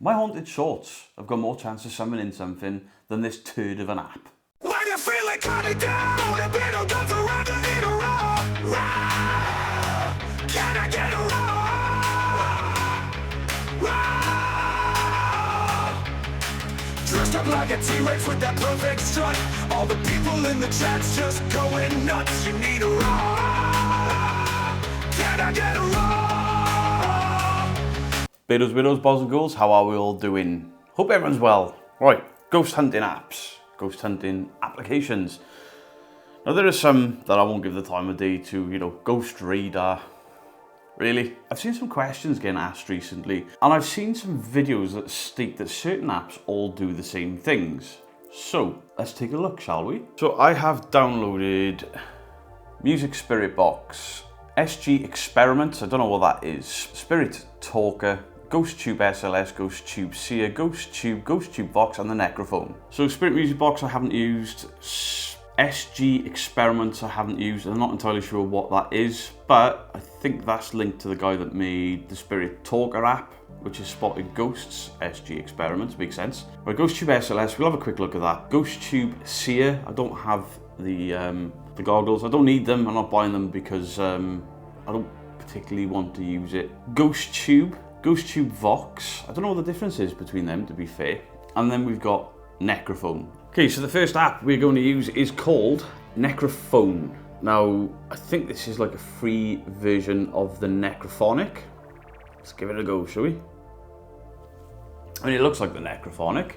My haunted shorts have got more chance of summoning something than this turd of an app. When you feel it coming down, the beat will dance around and need a roar. Can I get a roar? Dressed up like a T-Rex with that perfect strut. All the people in the chat's just going nuts. You need a roar. Can I get a roar? Betos, widows, boys and girls, how are we all doing? Hope everyone's well. Right, ghost hunting apps, ghost hunting applications. Now there are some that I won't give the time of day to, Ghost Radar. Really? I've seen some questions getting asked recently, and I've seen some videos that state that certain apps all do the same things. So, let's take a look, shall we? So I have downloaded Music Spirit Box, SG Experiments, I don't know what that is, Spirit Talker, Ghost Tube SLS, Ghost Tube Seer, Ghost Tube Vox, and the Necrophone. So Spirit Music Box I haven't used, SG Experiments I haven't used, I'm not entirely sure what that is, but I think that's linked to the guy that made the Spirit Talker app, which is Spotted Ghosts, SG Experiments, makes sense. Right, Ghost Tube SLS, we'll have a quick look at that. Ghost Tube Seer, I don't have the goggles, I don't need them, I'm not buying them because I don't particularly want to use it. Ghost Tube Vox, I don't know what the difference is between them, to be fair. And then we've got Necrophone. Okay, so the first app we're going to use is called Necrophone. Now, I think this is like a free version of the Necrophonic. Let's give it a go, shall we? I mean, it looks like the Necrophonic.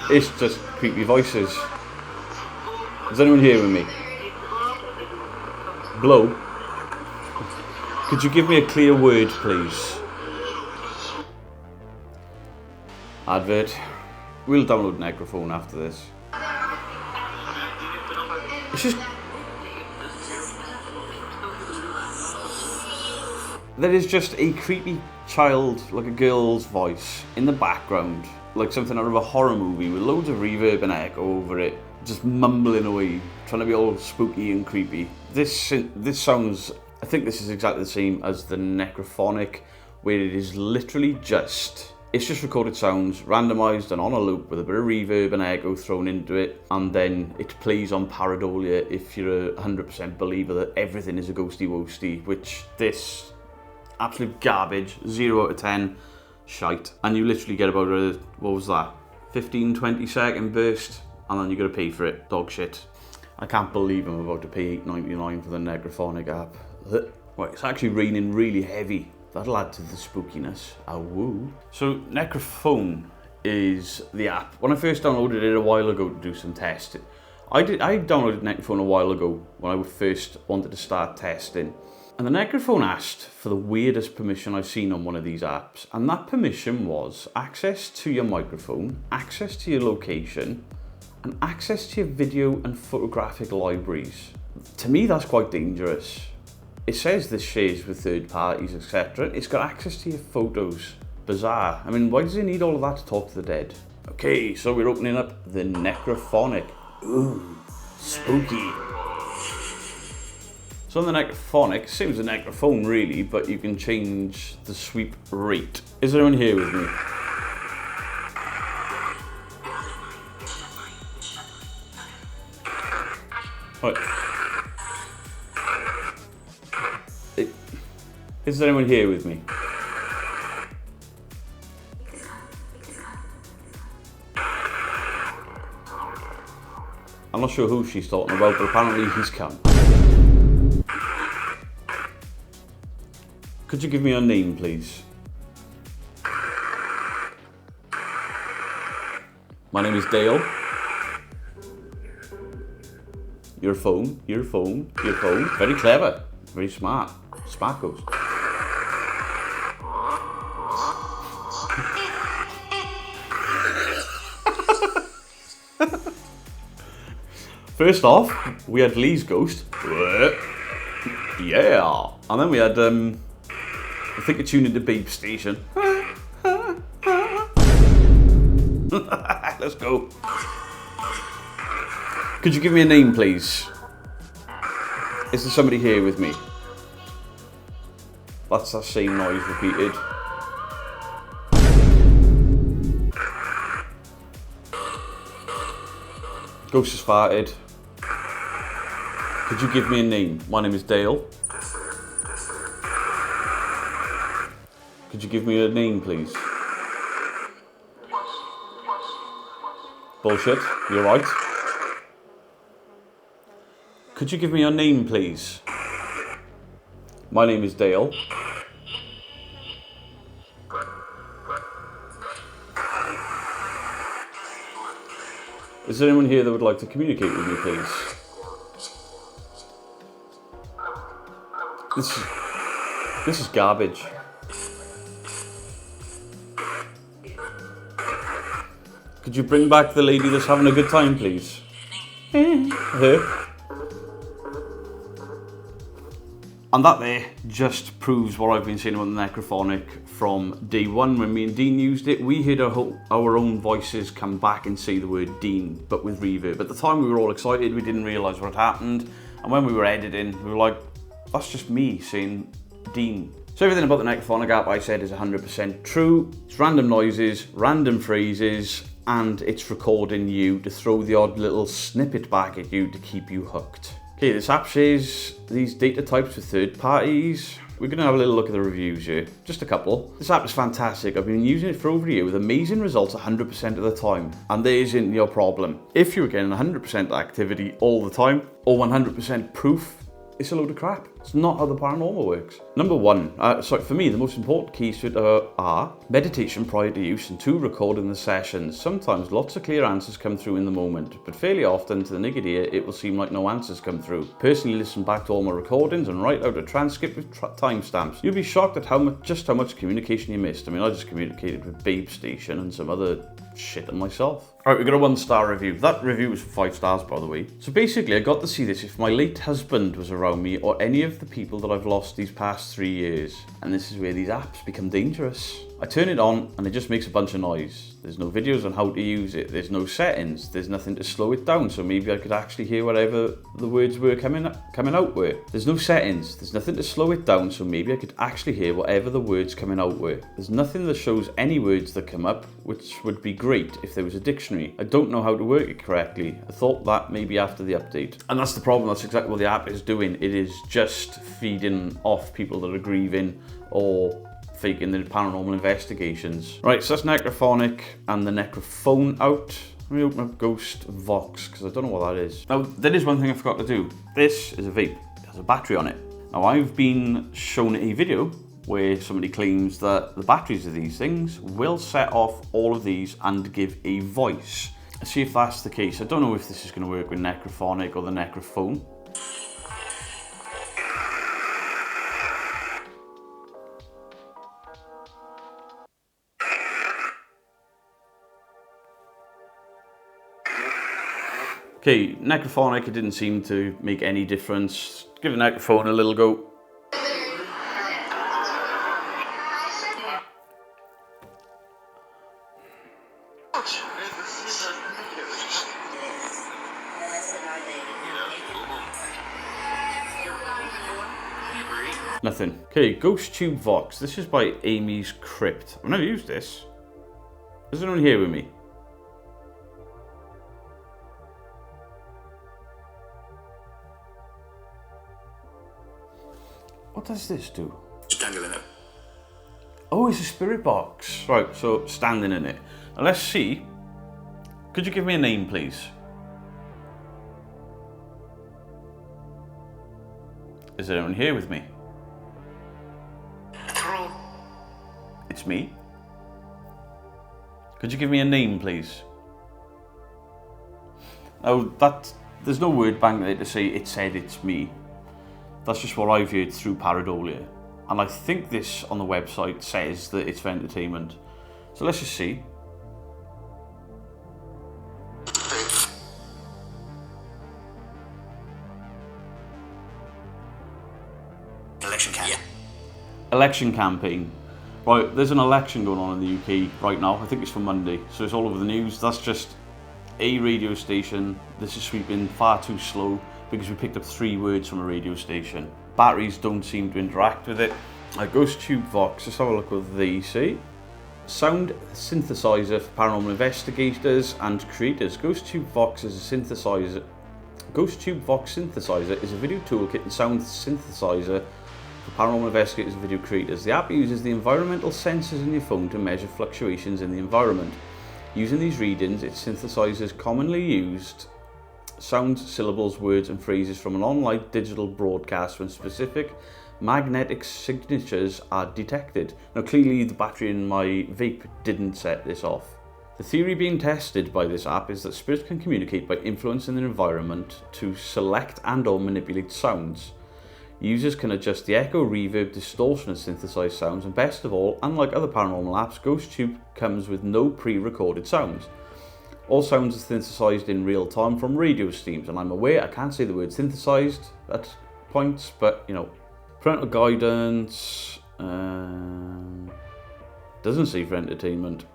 It's just creepy voices. Is anyone here with me? Blow. Could you give me a clear word, please? Advert. We'll download Necrophone after this. It's just... There is just a creepy child, like a girl's voice, in the background. Like something out of a horror movie with loads of reverb and echo over it, just mumbling away, trying to be all spooky and creepy. This sounds, I think this is exactly the same as the Necrophonic, where it is literally just, it's just recorded sounds, randomised and on a loop with a bit of reverb and echo thrown into it, and then it plays on pareidolia if you're a 100% believer that everything is a ghosty woasty, which this, absolute garbage, 0 out of 10. Shite. And you literally get about a, what was that, 15-20 second burst, and then you got to pay for it. Dog shit. I can't believe I'm about to pay $8.99 for the Necrophonic app. Right, it's actually raining really heavy. That'll add to the spookiness. Ah, woo. So Necrophone is the app. When I first downloaded it a while ago to do some testing, I downloaded Necrophone a while ago when I first wanted to start testing. And the Necrophone asked for the weirdest permission I've seen on one of these apps, and that permission was access to your microphone, access to your location, and access to your video and photographic libraries. To me, that's quite dangerous. It says this shares with third parties, etc. It's got access to your photos. Bizarre. I mean, why does it need all of that to talk to the dead? Okay, so we're opening up the Necrophonic. Ooh, spooky. So on the Necrophonic, same as the Necrophone really, but you can change the sweep rate. Is anyone here with me? Right. Is anyone here with me? I'm not sure who she's talking about, but apparently he's come. Could you give me your name, please? My name is Dale. Your phone. Very clever. Very smart. Smart ghost. First off, we had Lee's ghost. Yeah. And then we had, I think it tuned into Beep Station. Let's go. Could you give me a name, please? Is there somebody here with me? That's that same noise repeated. Ghost has farted. Could you give me a name? My name is Dale. Could you give me a name, please? Bullshit. You're right. Could you give me your name, please? My name is Dale. Is there anyone here that would like to communicate with me, please? This is garbage. Could you bring back the lady that's having a good time, please? Her. And that there just proves what I've been saying about the Necrophonic from day one. When me and Dean used it, we heard our own voices come back and say the word Dean, but with reverb. At the time we were all excited, we didn't realise what had happened. And when we were editing, we were like, that's just me saying Dean. So everything about the Necrophonic app I said is 100% true. It's random noises, random phrases, and it's recording you to throw the odd little snippet back at you to keep you hooked. Okay, this app shares these data types with third parties. We're going to have a little look at the reviews here, just a couple. This app is fantastic. I've been using it for over a year with amazing results 100% of the time. And there isn't your problem. If you're getting 100% activity all the time, or 100% proof, it's a load of crap. It's not how the paranormal works. Number one, for me, the most important keys to it are meditation prior to use and 2, recording the sessions. Sometimes lots of clear answers come through in the moment, but fairly often to the naked ear, it will seem like no answers come through. Personally listen back to all my recordings and write out a transcript with timestamps. You'll be shocked at just how much communication you missed. I mean, I just communicated with Babe Station and some other shit on myself. Alright, we got a 1-star review. That review was 5 stars, by the way. So basically, I got to see this if my late husband was around me or any of the people that I've lost these past 3 years. And this is where these apps become dangerous. I turn it on and it just makes a bunch of noise. There's no videos on how to use it. There's no settings. There's nothing to slow it down, so maybe I could actually hear whatever the words were coming out with. There's no settings. There's nothing to slow it down, so maybe I could actually hear whatever the words coming out with. There's nothing that shows any words that come up, which would be great if there was a dictionary. I don't know how to work it correctly. I thought that maybe after the update. And that's the problem. That's exactly what the app is doing. It is just feeding off people that are grieving or faking the paranormal investigations. Right, so that's Necrophonic and the Necrophone out. Let me open up Ghost Vox, because I don't know what that is. Now, there is one thing I forgot to do. This is a vape. It has a battery on it. Now, I've been shown a video where somebody claims that the batteries of these things will set off all of these and give a voice. Let's see if that's the case. I don't know if this is going to work with Necrophonic or the Necrophone. Okay, Necrophonic, it didn't seem to make any difference. Give the Necrophone a little go. Nothing. Okay, Ghost Tube Vox. This is by Amy's Crypt. I've never used this. Is anyone here with me? What does this do? Standing in it. Oh, it's a spirit box. Right, so standing in it. Now let's see. Could you give me a name, please? Is there anyone here with me? It's me. Could you give me a name, please? Oh, there's no word bank there to say it said it's me. That's just what I've heard through Paradolia. And I think this on the website says that it's for entertainment. So let's just see. Election campaign. Election campaign. Right, there's an election going on in the UK right now. I think it's for Monday. So it's all over the news. That's just a radio station. This is sweeping far too slow because we picked up 3 words from a radio station. Batteries don't seem to interact with it. Ghost Tube Vox, let's have a look what they say. Sound synthesizer for paranormal investigators and creators. Ghost Tube Vox is a synthesizer. Ghost Tube Vox synthesizer is a video toolkit and sound synthesizer for paranormal investigators and video creators. The app uses the environmental sensors in your phone to measure fluctuations in the environment. Using these readings, it synthesizes commonly used sounds, syllables, words and phrases from an online digital broadcast when specific magnetic signatures are detected. Now clearly the battery in my vape didn't set this off. The theory being tested by this app is that spirits can communicate by influencing their environment to select and or manipulate sounds. Users can adjust the echo, reverb, distortion of synthesized sounds, and best of all, unlike other paranormal apps, GhostTube comes with no pre-recorded sounds. All sounds are synthesized in real time from radio streams, and I'm aware I can't say the word synthesized at points, but you know, parental guidance doesn't say for entertainment.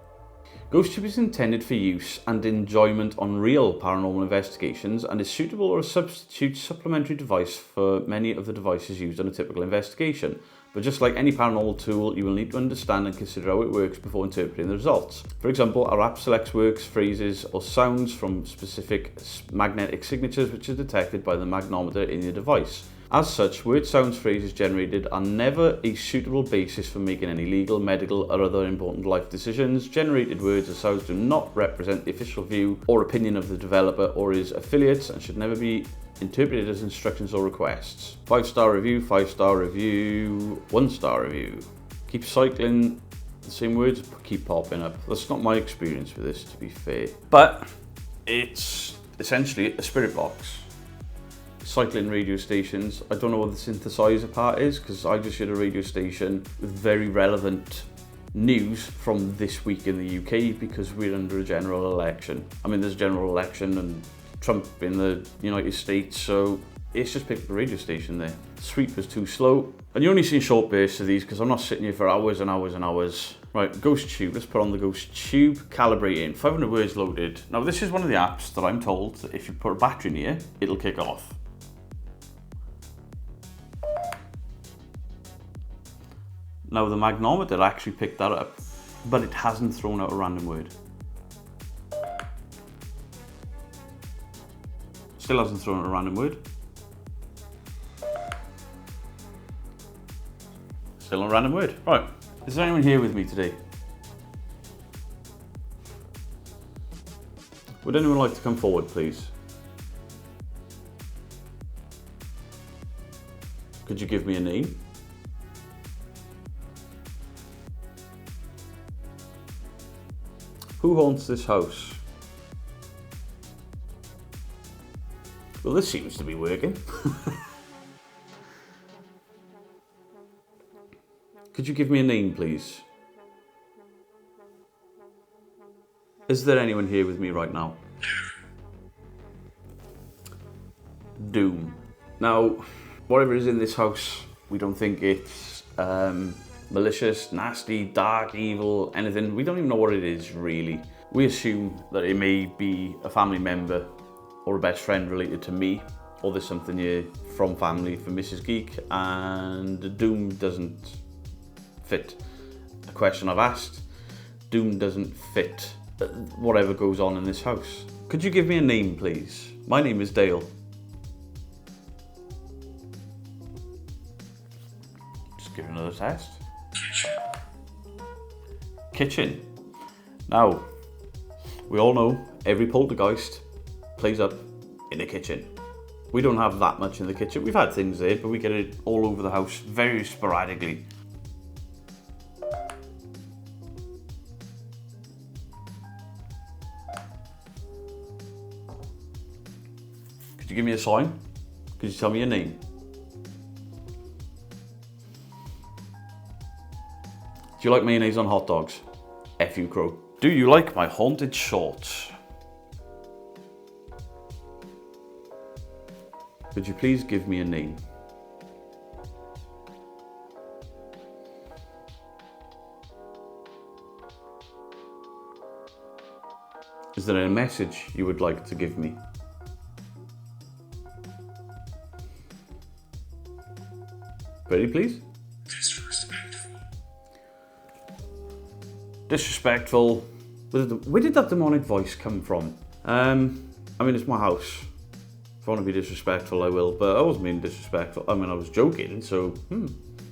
GhostTube is intended for use and enjoyment on real paranormal investigations and is suitable or a supplementary device for many of the devices used on a typical investigation. But just like any paranormal tool, you will need to understand and consider how it works before interpreting the results. For example, our app selects words, phrases or sounds from specific magnetic signatures which are detected by the magnometer in the device. As such, word, sounds, phrases generated are never a suitable basis for making any legal, medical or other important life decisions. Generated words or sounds do not represent the official view or opinion of the developer or his affiliates and should never be interpreted as instructions or requests. 5-star review, 5-star review, 1-star review. Keep cycling, the same words keep popping up. That's not my experience with this, to be fair. But it's essentially a spirit box. Cycling radio stations. I don't know what the synthesizer part is because I just heard a radio station with very relevant news from this week in the UK because we're under a general election. I mean, there's a general election and Trump in the United States, so it's just picked up a radio station there. Sweep was too slow. And you're only seeing short bursts of these because I'm not sitting here for hours and hours and hours. Right, Ghost Tube, let's put on the Ghost Tube, calibrating, 500 words loaded. Now this is one of the apps that I'm told that if you put a battery in here, it'll kick off. Now the magnometer actually picked that up, but it hasn't thrown out a random word. Still hasn't thrown out a random word. Still a random word. Right, is there anyone here with me today? Would anyone like to come forward, please? Could you give me a name? Who haunts this house? Well, this seems to be working. Could you give me a name, please? Is there anyone here with me right now? Doom. Now, whatever is in this house, we don't think it's malicious, nasty, dark, evil, anything. We don't even know what it is, really. We assume that it may be a family member or a best friend related to me, or there's something here from family for Mrs. Geek, and Doom doesn't fit a question I've asked. Doom doesn't fit whatever goes on in this house. Could you give me a name, please? My name is Dale. Just give it another test. Kitchen. Now, we all know every poltergeist plays up in the kitchen. We don't have that much in the kitchen. We've had things there, but we get it all over the house very sporadically. Could you give me a sign? Could you tell me your name? Do you like mayonnaise on hot dogs? F you, crow. Do you like my haunted shorts? Could you please give me a name? Is Is there a message you would like to give me? Ready, please? Disrespectful. Where did that demonic voice come from? I mean, it's my house. If I want to be disrespectful, I will, but I wasn't being disrespectful. I mean, I was joking, so,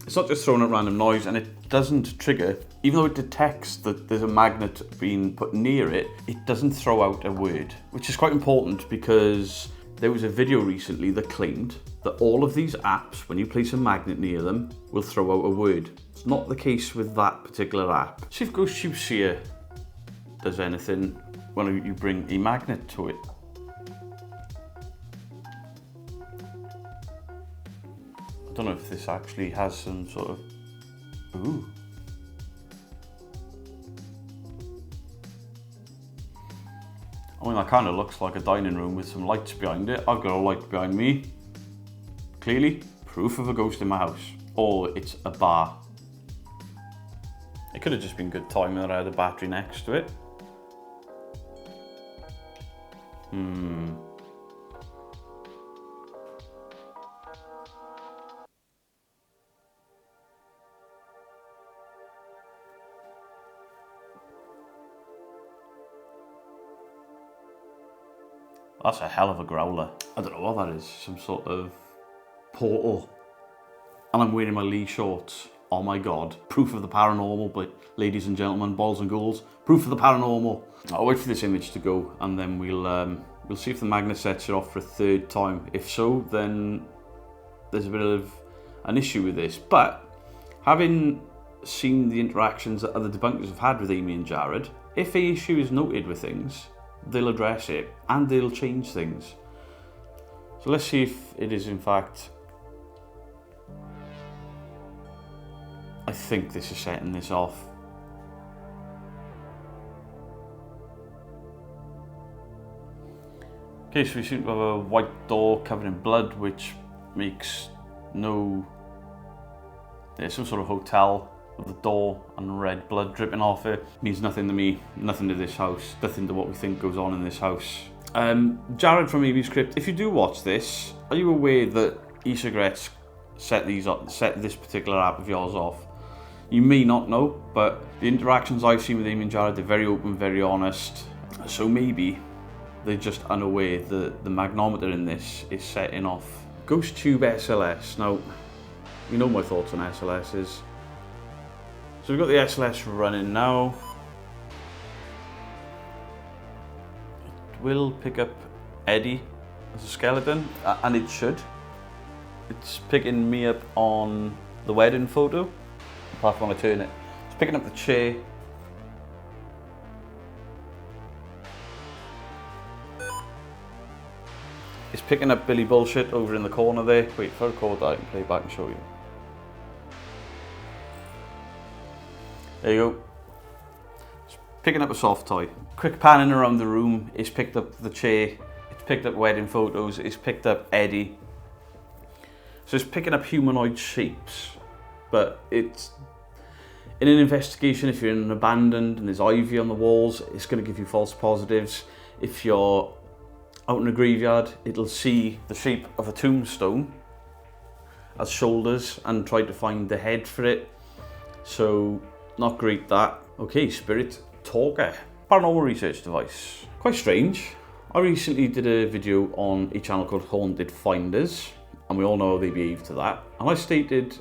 It's not just throwing out random noise, and it doesn't trigger, even though it detects that there's a magnet being put near it, it doesn't throw out a word, which is quite important because there was a video recently that claimed that all of these apps, when you place a magnet near them, will throw out a word. It's not the case with that particular app. See if Tube Seer does anything when you bring a magnet to it. I don't know if this actually has some sort of... Ooh. I mean, that kind of looks like a dining room with some lights behind it. I've got a light behind me. Clearly, proof of a ghost in my house. Or it's a bar. It could have just been good timing that I had a battery next to it. That's a hell of a growler. I don't know what that is, some sort of portal. And I'm wearing my Lee shorts. Oh my God, proof of the paranormal, but ladies and gentlemen, balls and ghouls, proof of the paranormal. I'll wait for this image to go and then we'll see if the magnet sets it off for a third time. If so, then there's a bit of an issue with this. But having seen the interactions that other debunkers have had with Amy and Jared, if a issue is noted with things, they'll address it and they'll change things. So let's see if it is in fact... I think this is setting this off. Okay, so we seem to have a white door covered in blood, which makes no... There's some sort of hotel with the door and red blood dripping off it. Means nothing to me, nothing to this house, nothing to what we think goes on in this house. Jared from AB's Crypt, if you do watch this, are you aware that e-cigarettes set this particular app of yours off? You may not know, but the interactions I've seen with Amy and Jared, they're very open, very honest. So maybe they're just unaware that the magnometer in this is setting off. Ghost Tube SLS. Now, you know my thoughts on SLSs. So we've got the SLS running now. It will pick up Eddie as a skeleton, and it should. It's picking me up on the wedding photo. Apart from when I turn it. It's picking up the chair. It's picking up Billy Bullshit over in the corner there. Wait, if I record that, I can play back and show you. There you go. It's picking up a soft toy. Quick panning around the room. It's picked up the chair. It's picked up wedding photos. It's picked up Eddie. So it's picking up humanoid shapes. But it's... In an investigation, if you're in an abandoned and there's ivy on the walls, it's going to give you false positives. If you're out in a graveyard, it'll see the shape of a tombstone as shoulders and try to find the head for it. So, not great that. Okay, Spirit Talker. Paranormal research device. Quite strange. I recently did a video on a channel called Haunted Finders, and we all know how they behave to that. And I stated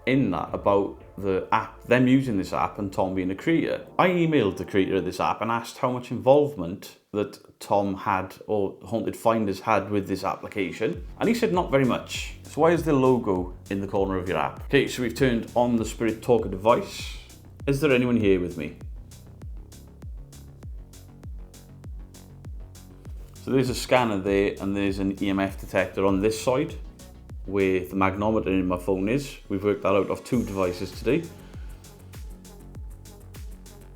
in that about the app, them using this app and Tom being a creator. I emailed the creator of this app and asked how much involvement that Tom had, or Haunted Finders had, with this application, and he said not very much. So why is the logo in the corner of your app? Okay, so we've turned on the Spirit Talker device. Is there anyone here with me? So there's a scanner there and there's an EMF detector on this side where the magnometer in my phone is. We've worked that out off 2 devices today.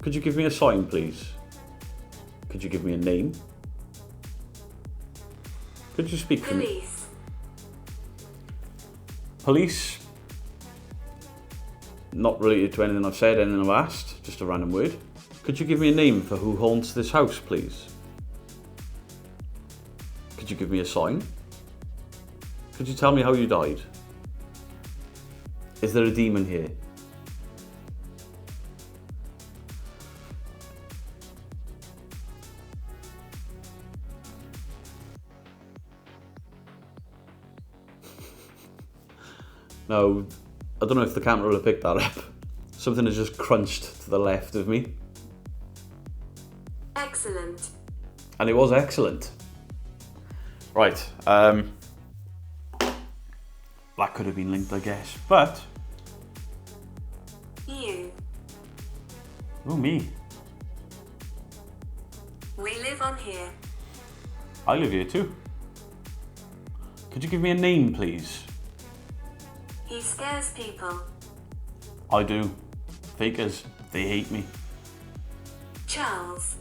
Could you give me a sign, please? Could you give me a name? Could you speak to me? Police. Police? Not related to anything I've said, anything I've asked, just a random word. Could you give me a name for who haunts this house, please? Could you give me a sign? Could you tell me how you died? Is there a demon here? No, I don't know if the camera will have picked that up. Something has just crunched to the left of me. Excellent. And it was excellent. Right, that could have been linked, I guess, but... You. Oh, me. We live on here. I live here too. Could you give me a name, please? He scares people. I do. Fakers, they hate me. Charles.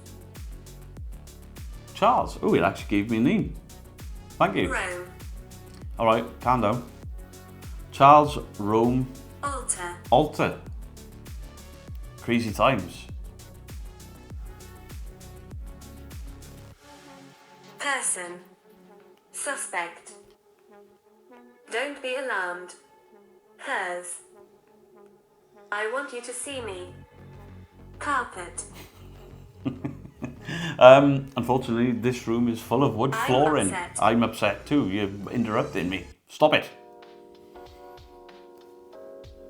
Charles. Oh, it actually gave me a name. Thank you. Rome. Alright, calm down. Charles, Rome, Alter. Alter. Crazy times. Person. Suspect. Don't be alarmed. Hers. I want you to see me. Carpet. Unfortunately, this room is full of wood I'm flooring. upset. I'm upset too. You're interrupting me. Stop it.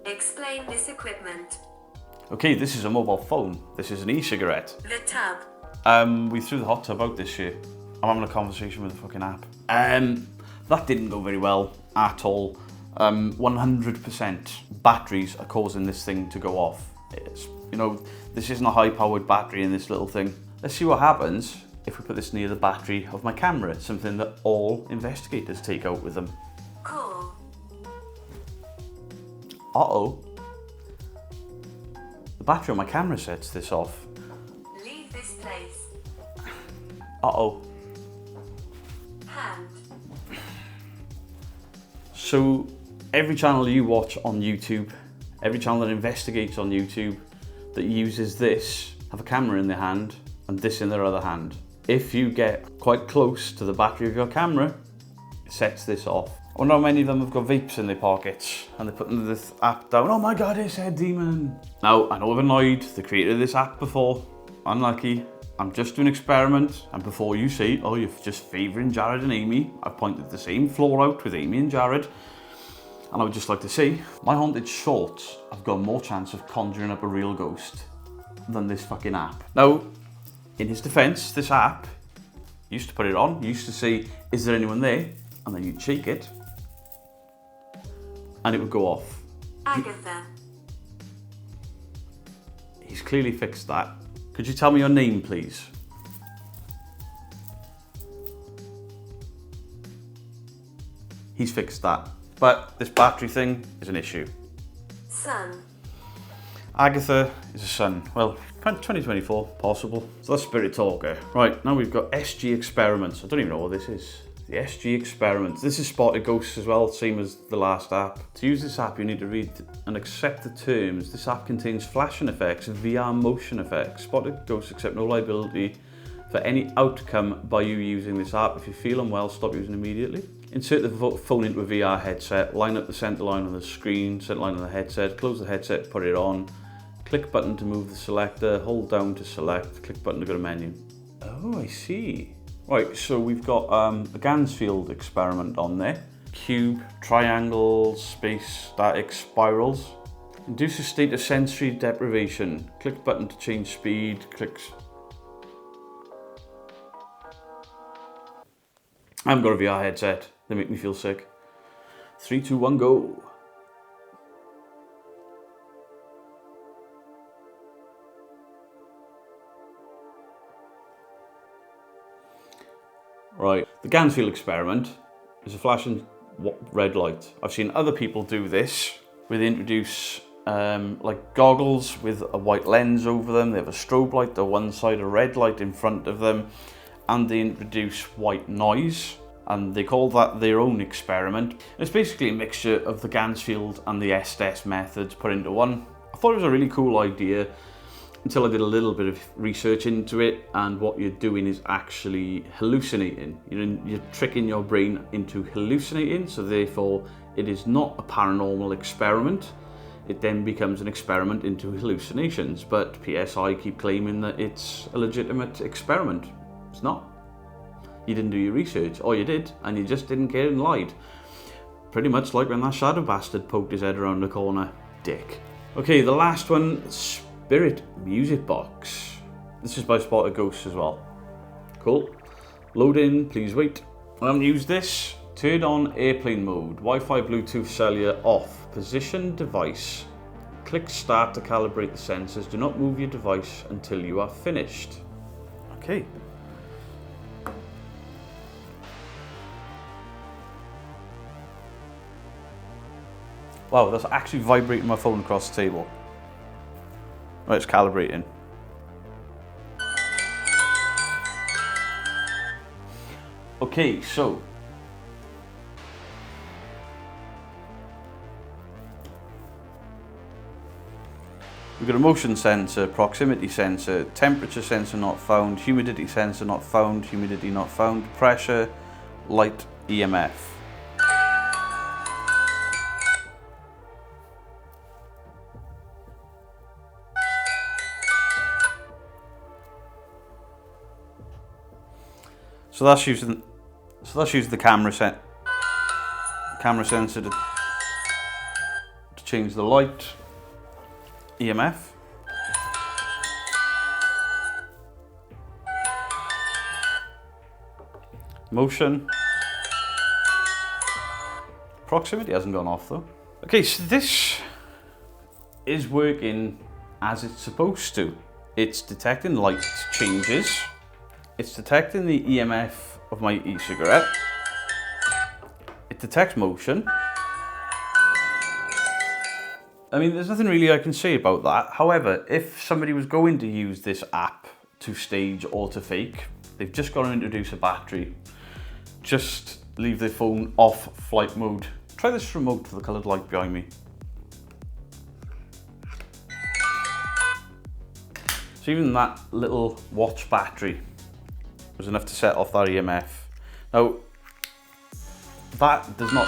Explain this equipment. Okay, this is a mobile phone. This is an e-cigarette. The tub. We threw the hot tub out this year. I'm having a conversation with the fucking app. That didn't go very well at all. 100% batteries are causing this thing to go off. It's, you know, this isn't a high-powered battery in this little thing. Let's see what happens if we put this near the battery of my camera, something that all investigators take out with them. Call. Uh-oh. The battery on my camera sets this off. Leave this place. Uh-oh. Hand. So, every channel you watch on YouTube, every channel that investigates on YouTube, that uses this, have a camera in their hand and this in their other hand. If you get quite close to the battery of your camera, it sets this off. I wonder how many of them have got vapes in their pockets and they're putting this app down. Oh my god, it's a demon. Now, I know I've annoyed the creator of this app before. Unlucky. I'm just doing an experiment, and before you say, oh, you're just favouring Jared and Amy, I've pointed the same floor out with Amy and Jared. And I would just like to say, my haunted shorts have got more chance of conjuring up a real ghost than this fucking app. Now, in his defence, this app used to put it on, used to say, is there anyone there? And then you'd shake it, and it would go off. Agatha. He's clearly fixed that. Could you tell me your name, please? He's fixed that. But this battery thing is an issue. Son. Agatha is a son. Well, 2024, possible. So that's Spirit Talker. Right, now we've got SG Experiments. I don't even know what this is. The SG Experiments. This is Spotted Ghosts as well, same as the last app. To use this app, you need to read and accept the terms. This app contains flashing effects, VR motion effects. Spotted Ghosts accept no liability for any outcome by you using this app. If you feel unwell, stop using immediately. Insert the phone into a VR headset, line up the center line on the screen, center line on the headset, close the headset, put it on, click button to move the selector, hold down to select, click button to go to menu. Oh, I see. Right, so we've got a Gansfield experiment on there. Cube, triangles, space, static, spirals. Induce a state of sensory deprivation. Click button to change speed, clicks. I haven't got a VR headset. They make me feel sick. 3, 2, 1, go. Right, the Gansfield experiment is a flashing red light. I've seen other people do this, where they introduce like goggles with a white lens over them. They have a strobe light to one side, a red light in front of them, and they introduce white noise, and they call that their own experiment. It's basically a mixture of the Gansfield and the Estes methods put into one. I thought it was a really cool idea. until I did a little bit of research into it, and what you're doing is actually hallucinating. You're tricking your brain into hallucinating, so therefore it is not a paranormal experiment. It then becomes an experiment into hallucinations, but PSI keep claiming that it's a legitimate experiment. It's not. You didn't do your research, or you did, and you just didn't care and lied. Pretty much like when that shadow bastard poked his head around the corner. Dick. Okay, the last one, Spirit Music Box. This is by Spotted Ghosts as well. Cool. Load in, please wait. I haven't used this. Turn on airplane mode. Wi-Fi, Bluetooth, cellular off. Position device. Click start to calibrate the sensors. Do not move your device until you are finished. Okay. Wow, that's actually vibrating my phone across the table. Right, it's calibrating. Okay, so we've got a motion sensor, proximity sensor, temperature sensor not found, humidity sensor not found, humidity not found, pressure, light, EMF. So that's using the camera sensor to change the light, EMF. Motion. Proximity hasn't gone off though. Okay, so this is working as it's supposed to. It's detecting light changes. It's detecting the EMF of my e-cigarette. It detects motion. I mean, there's nothing really I can say about that. However, if somebody was going to use this app to stage or to fake, they've just got to introduce a battery. Just leave their phone off flight mode. Try this remote for the coloured light behind me. So even that little watch battery was enough to set off that EMF. Now, that does not